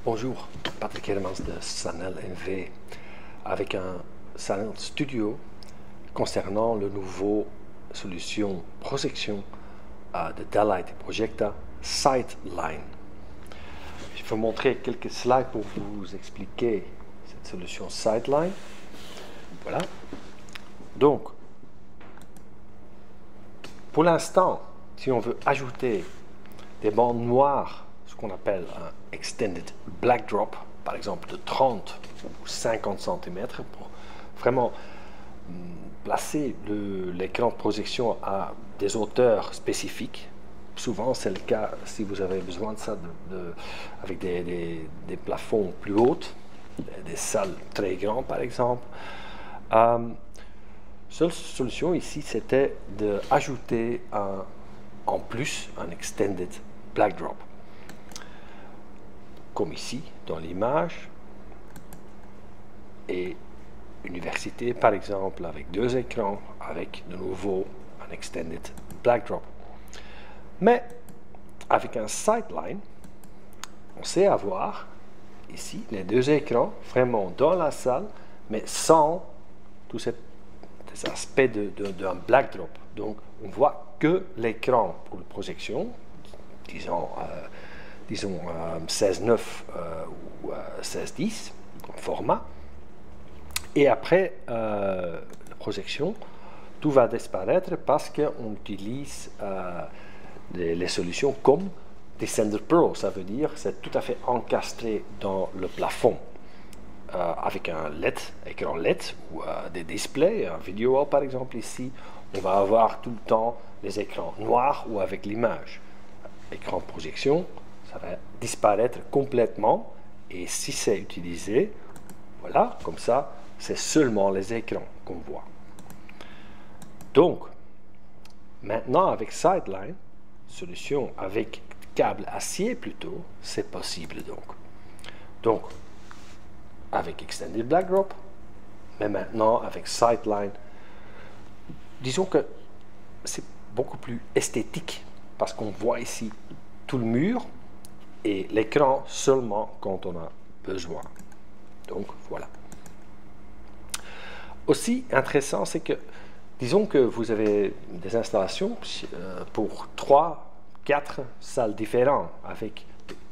Bonjour, Patrick Hermans de Sanel NV avec un Sanel Studio concernant le nouveau solution projection de Daylight Projecta Sightline. Je vais vous montrer quelques slides pour vous expliquer cette solution Sightline. Voilà. Donc, pour l'instant, si on veut ajouter des bandes noires, ce qu'on appelle un extended black drop, par exemple de 30 ou 50 cm, pour vraiment placer l'écran de projection à des hauteurs spécifiques. Souvent, c'est le cas si vous avez besoin de ça avec des plafonds plus hauts, des salles très grandes par exemple. Seule solution ici, c'était d'ajouter en plus un extended black drop. Comme ici, dans l'image, et université par exemple, avec deux écrans, avec de nouveau un extended black drop. Mais avec un Sightline, on sait avoir ici les deux écrans vraiment dans la salle, mais sans tous ces aspects d'un black drop. Donc on voit que l'écran pour la projection, disons 16:9 ou 16:10 en format, et après la projection, tout va disparaître parce qu'on utilise les solutions comme Descender Pro. Ça veut dire que c'est tout à fait encastré dans le plafond avec un LED, écran LED ou des displays, un vidéo wall par exemple ici, on va avoir tout le temps les écrans noirs ou avec l'image. Écran de projection, ça va disparaître complètement, et si c'est utilisé, voilà, comme ça, c'est seulement les écrans qu'on voit. Donc, maintenant avec Sightline, solution avec câble acier plutôt, c'est possible donc. Avec Extended Black Drop, mais maintenant avec Sightline, disons que c'est beaucoup plus esthétique parce qu'on voit ici tout le mur et l'écran seulement quand on a besoin. Donc voilà. Aussi intéressant, c'est que disons que vous avez des installations pour 3-4 salles différentes avec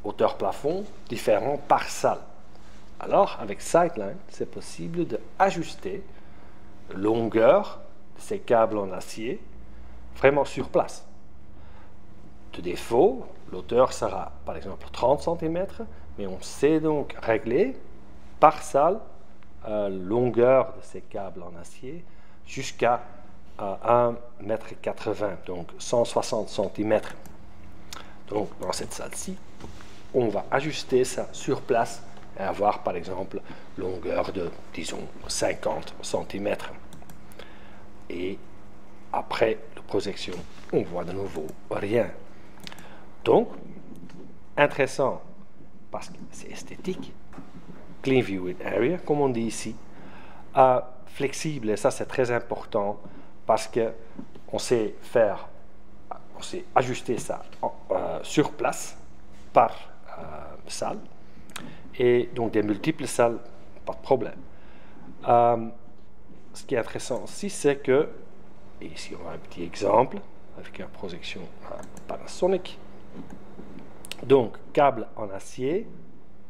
hauteur plafond différents par salle. Alors, avec Sightline, c'est possible d'ajuster la longueur de ces câbles en acier vraiment sur place. De défaut, l'hauteur sera par exemple 30 cm, mais on sait donc régler par salle la longueur de ces câbles en acier jusqu'à 1,80 m, donc 160 cm. Donc, dans cette salle-ci, on va ajuster ça sur place et avoir par exemple longueur de, disons, 50 cm. Et après la projection, on voit de nouveau rien. Donc, intéressant parce que c'est esthétique. Clean Viewing Area, comme on dit ici. Flexible, et ça c'est très important parce que on sait ajuster ça sur place par salle. Et donc des multiples salles, pas de problème. Ce qui est intéressant aussi, c'est que, et ici on a un petit exemple avec une projection Panasonic, donc câble en acier,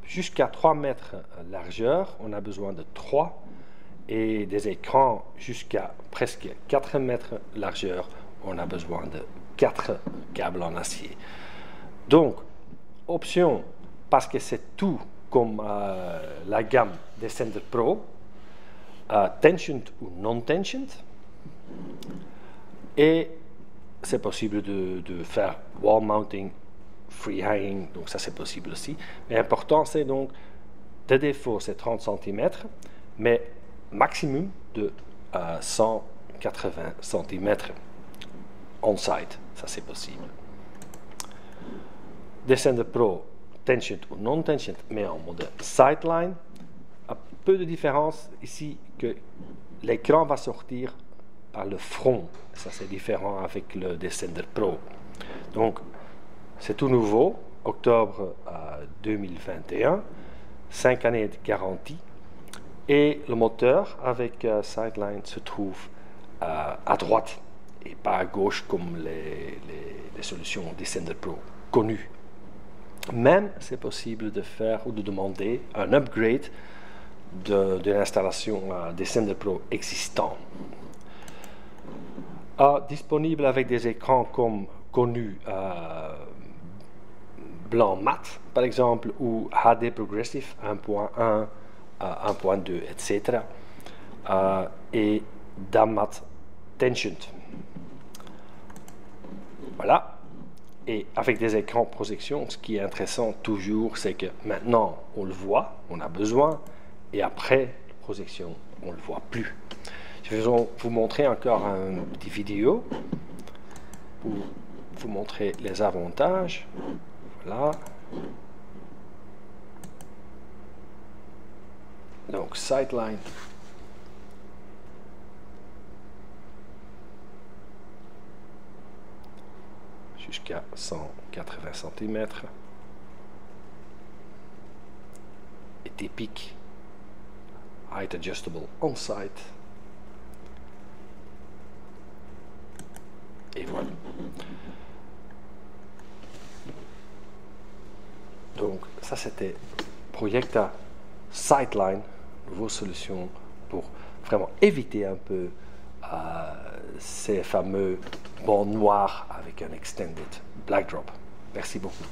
jusqu'à 3 mètres largeur, on a besoin de 3, et des écrans jusqu'à presque 4 mètres largeur, on a besoin de 4 câbles en acier. Donc, option, parce que c'est tout comme la gamme Descender Pro, tensioned ou non-tensioned, et c'est possible de faire wall mounting, free hanging, donc ça c'est possible aussi. Mais l'important c'est donc, de défaut c'est 30 cm, mais maximum de 180 cm on-site, ça c'est possible. Descender Pro, tensioned ou non-tensioned, mais en mode Sightline, un peu de différence ici que l'écran va sortir par le front. Ça c'est différent avec le Descender Pro. Donc c'est tout nouveau, octobre 2021, 5 années de garantie. Et le moteur avec Sightline se trouve à droite et pas à gauche comme les solutions Descender Pro connues. Même c'est possible de faire ou de demander un upgrade de l'installation Descender Pro existant. Disponible avec des écrans comme connus blanc mat par exemple, ou HD Progressive 1.1, 1.2, etc. Et DAMAT Tensioned. Voilà. Et avec des écrans projection, ce qui est intéressant toujours, c'est que maintenant on le voit, on a besoin, et après la projection, on ne le voit plus. Je vais vous montrer encore une petite vidéo pour vous montrer les avantages. Voilà. Donc, Sightline. Jusqu'à 180 cm. Et typique. Height adjustable on-site. Et voilà. Donc, ça c'était Projecta Sightline, nouvelle solution pour vraiment éviter un peu ces fameux bancs noirs avec un extended black drop. Merci beaucoup.